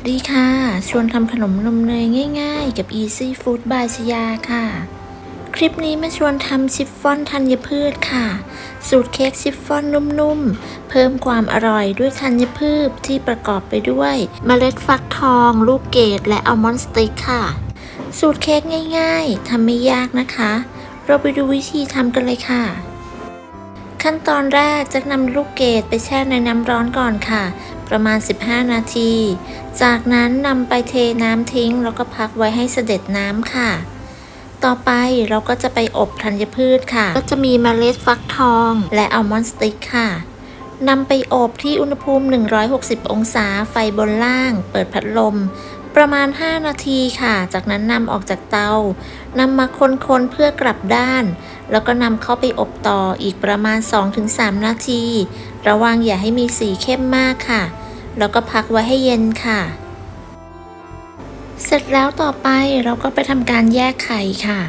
ดีค่ะชวนทำขนมนมเนยง่ายๆกับ Easy Food by ชยาค่ะคลิปนี้มาชวนทำชิฟฟ่อนธัญพืชค่ะสูตรเค้กชิฟฟ่อนนุ่มๆเพิ่มความอร่อยด้วยธัญพืชที่ประกอบไปด้วยเมล็ดฟักทองลูกเกดและอัลมอนด์สติ๊กค่ะสูตรเค้กง่ายๆทำไม่ยากนะคะเราไปดูวิธีทำกันเลยค่ะขั้นตอนแรกจะนำลูกเกดไปแช่ในน้ำร้อนก่อนค่ะประมาณ15นาทีจากนั้นนำไปเทน้ำทิ้งแล้วก็พักไว้ให้เสด็จน้ำค่ะต่อไปเราก็จะไปอบธัญพืชค่ะก็จะมีเมล็ดฟักทองและอัลมอนด์สติ๊กค่ะนำไปอบที่อุณหภูมิ160องศาไฟบนล่างเปิดพัดลมประมาณ5นาทีค่ะจากนั้นนำออกจากเตานำมาคนๆเพื่อกลับด้านแล้วก็นำเข้าไปอบต่ออีกประมาณ 2-3 นาทีระวังอย่าให้มีสีเข้มมากค่ะแล้วก็พักไว้ให้เย็นค่ะเสร็จแล้วต่อไปเราก็ไปทำการแยกไข่ค่ะ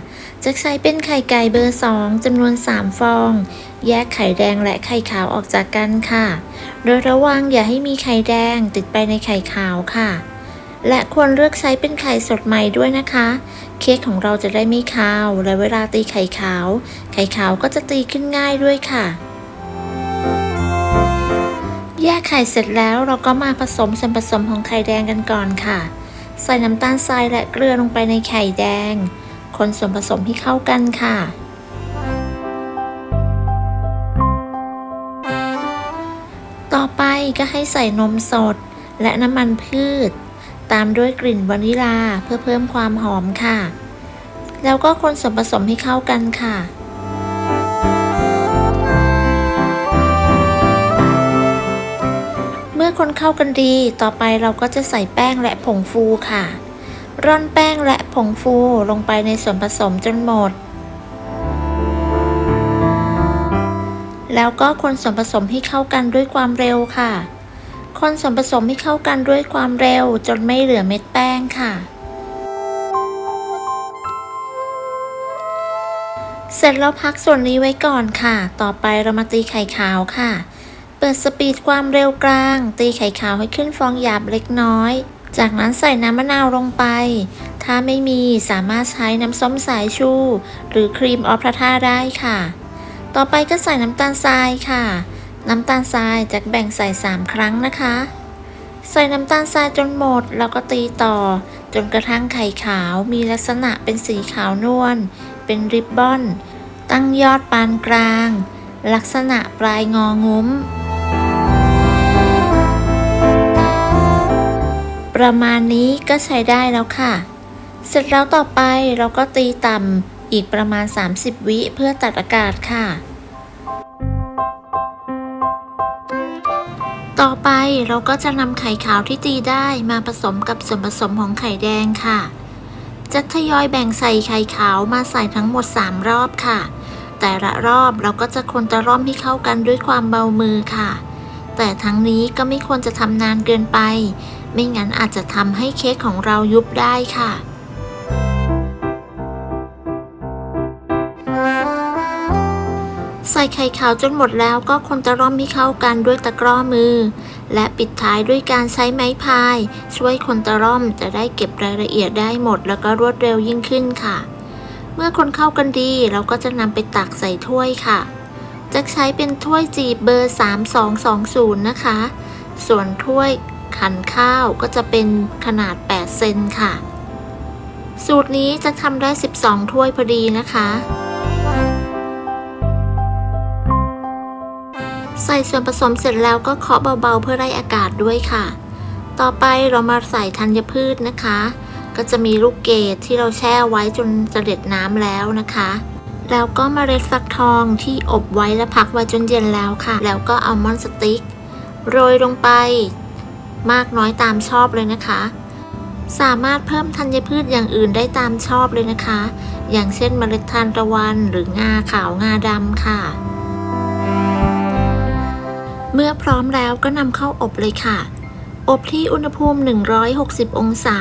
จะใช้เป็นไข่ไก่เบอร์2จำนวน3ฟองแยกไข่แดงและไข่ขาวออกจากกันค่ะโดยระวังอย่าให้มีไข่แดงติดไปในไข่ขาวค่ะและควรเลือกใช้เป็นไข่สดใหม่ด้วยนะคะเค้กของเราจะได้ไม่คาวและเวลาตีไข่ขาวก็จะตีขึ้นง่ายด้วยค่ะแยกไข่เสร็จแล้วเราก็มาผสมส่วนผสมของไข่แดงกันก่อนค่ะใส่น้ำตาลทรายและเกลือลงไปในไข่แดงคนส่วนผสมให้เข้ากันค่ะต่อไปก็ให้ใส่นมสดและน้ำมันพืชตามด้วยกลิ่นวานิลาเพื่อเพิ่มความหอมค่ะแล้วก็คนส่วนผสมให้เข้ากันค่ะเมื่อคนเข้ากันดีต่อไปเราก็จะใส่แป้งและผงฟูค่ะร่อนแป้งและผงฟูลงไปในส่วนผสมจนหมดแล้วก็คนส่วนผสมให้เข้ากันด้วยความเร็วค่ะคนส่วนผสมให้เข้ากันด้วยความเร็วจนไม่เหลือเม็ดแป้งค่ะเสร็จแล้วพักส่วนนี้ไว้ก่อนค่ะต่อไปเรามาตีไข่ขาวค่ะเปิดสปีดความเร็วกลางตีไข่ขาวให้ขึ้นฟองหยาบเล็กน้อยจากนั้นใส่น้ำมะนาวลงไปถ้าไม่มีสามารถใช้น้ำส้มสายชูหรือครีมออพราท่าได้ค่ะต่อไปก็ใส่น้ำตาลทรายค่ะน้ำตาลทรายจะแบ่งใส่3ครั้งนะคะใส่น้ำตาลทรายจนหมดแล้วก็ตีต่อจนกระทั่งไข่ขาวมีลักษณะเป็นสีขาวนวลเป็นริบบอนตั้งยอดปานกลางลักษณะปลายงองุ้มประมาณนี้ก็ใช้ได้แล้วค่ะเสร็จแล้วต่อไปเราก็ตีต่ำอีกประมาณ30วิเพื่อตัดอากาศค่ะต่อไปเราก็จะนำไข่ขาวที่ตีได้มาผสมกับส่วนผสมของไข่แดงค่ะจะทยอยแบ่งใส่ไข่ขาวมาใส่ทั้งหมด3รอบค่ะแต่ละรอบเราก็จะคนตะร่อมให้เข้ากันด้วยความเบามือค่ะแต่ทั้งนี้ก็ไม่ควรจะทำนานเกินไปไม่งั้นอาจจะทำให้เค้กของเรายุบได้ค่ะใส่ไข่ขาวจนหมดแล้วก็คนตะร่อมให้เข้ากันด้วยตะกร้อมือและปิดท้ายด้วยการใช้ไม้พายช่วยคนตะร่อมจะได้เก็บรายละเอียดได้หมดแล้วก็รวดเร็วยิ่งขึ้นค่ะเมื่อคนเข้ากันดีเราก็จะนำไปตักใส่ถ้วยค่ะจะใช้เป็นถ้วยจีบเบอร์3220นะคะส่วนถ้วยขันข้าวก็จะเป็นขนาด8เซนค่ะสูตรนี้จะทำได้12ถ้วยพอดีนะคะใส่ส่วนผสมเสร็จแล้วก็เคาะเบาๆเพื่อไล่อากาศด้วยค่ะต่อไปเรามาใส่ธัญพืชนะคะก็จะมีลูกเกดที่เราแช่ไว้จนเสด็จน้ำแล้วนะคะแล้วก็เมล็ดฟักทองที่อบไว้และพักไว้จนเย็นแล้วค่ะแล้วก็อัลมอนด์สติ๊กโรยลงไปมากน้อยตามชอบเลยนะคะสามารถเพิ่มธัญพืชอย่างอื่นได้ตามชอบเลยนะคะอย่างเช่นเมล็ดทานตะวันหรืองาขาวงาดำค่ะเมื่อพร้อมแล้วก็นำเข้าอบเลยค่ะอบที่อุณหภูมิ160องศา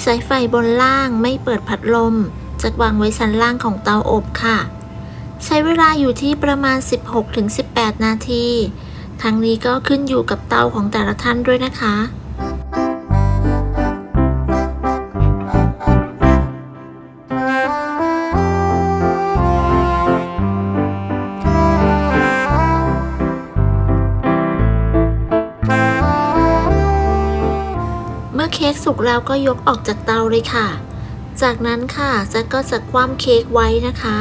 ใช้ไฟบนล่างไม่เปิดพัดลมจะวางไว้ชั้นล่างของเตาอบค่ะใช้เวลาอยู่ที่ประมาณ 16-18 นาทีทั้งนี้ก็ขึ้นอยู่กับเตาของแต่ละท่านด้วยนะคะ เค้กสุกแล้วก็ยกออกจากเตาเลยค่ะจากนั้นค่ะแจ็คก็จะคว่ำเค้กไว้นะคะ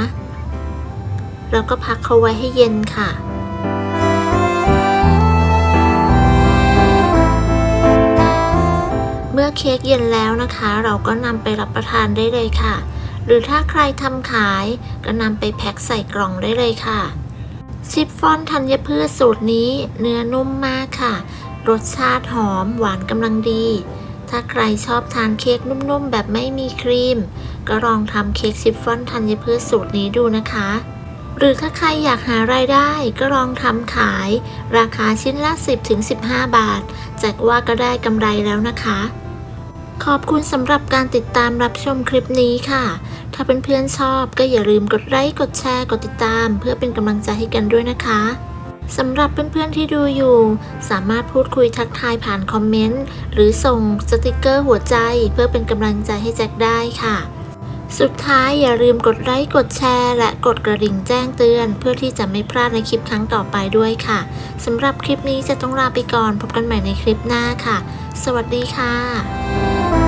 แล้วก็พักเขาไว้ให้เย็นค่ะเมื่อเค้กเย็นแล้วนะคะเราก็นำไปรับประทานได้เลยค่ะหรือถ้าใครทำขายก็นำไปแพ็คใส่กล่องได้เลยค่ะชิฟฟ่อนธัญพืชสูตรนี้เนื้อนุ่มมากค่ะรสชาติหอมหวานกำลังดีถ้าใครชอบทานเค้กนุ่มๆแบบไม่มีครีมก็ลองทำเค้กชิฟฟ่อนธัญพืชสูตรนี้ดูนะคะหรือถ้าใครอยากหารายได้ก็ลองทำขายราคาชิ้นละ 10-15 บาทแจ็คว่าก็ได้กำไรแล้วนะคะขอบคุณสำหรับการติดตามรับชมคลิปนี้ค่ะถ้าเพื่อนๆชอบก็อย่าลืมกดไลค์กดแชร์กดติดตามเพื่อเป็นกำลังใจให้กันด้วยนะคะสำหรับเพื่อนๆที่ดูอยู่สามารถพูดคุยทักทายผ่านคอมเมนต์หรือส่งสติกเกอร์หัวใจเพื่อเป็นกำลังใจให้แจ็คได้ค่ะสุดท้ายอย่าลืมกดไลค์กดแชร์และกดกระดิ่งแจ้งเตือนเพื่อที่จะไม่พลาดในคลิปครั้งต่อไปด้วยค่ะสำหรับคลิปนี้จะต้องลาไปก่อนพบกันใหม่ในคลิปหน้าค่ะสวัสดีค่ะ